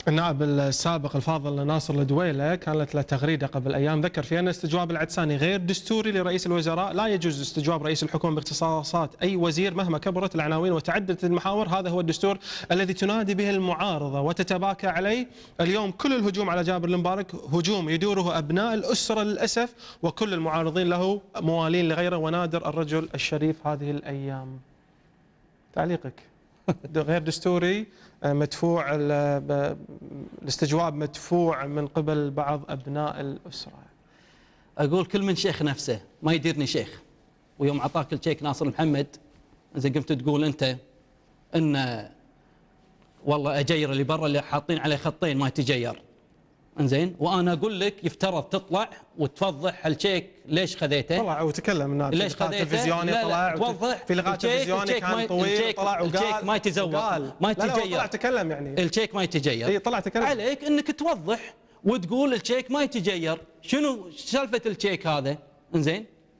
النائب السابق الفاضل ناصر الدويلة كانت له تغريدة قبل أيام ذكر فيها أن استجواب العدساني غير دستوري لرئيس الوزراء. لا يجوز استجواب رئيس الحكومة باختصاصات أي وزير مهما كبرت العناوين وتعددت المحاور. هذا هو الدستور الذي تنادي به المعارضة وتتباكى عليه. اليوم كل الهجوم على جابر المبارك هجوم يدوره أبناء الأسرة للأسف، وكل المعارضين له موالين لغيره، ونادر الرجل الشريف هذه الأيام. تعليقك؟ غير دستوري، مدفوع الاستجواب مدفوع من قبل بعض أبناء الأسرة. أقول كل من شيخ نفسه، ما يديرني شيخ. ويوم عطاك الشيك ناصر محمد إذا قمت تقول أنت إن والله أجير اللي برا اللي حاطين عليه خطين ما يتجير، انزين، وانا اقول لك يفترض تطلع وتفضح الشيك ليش خذيته. طلع وتكلم النائب ليش في لقاء تلفزيوني، طلع توضح في لقاء تلفزيوني كان طويل، طلع وقال الشيك ما يتزوق ما يتجير. طلع تكلم يعني الشيك ما يتجير. اي طلع تكلم. عليك انك توضح وتقول الشيك ما يتجير. شنو سالفه الشيك هذا؟ انزين،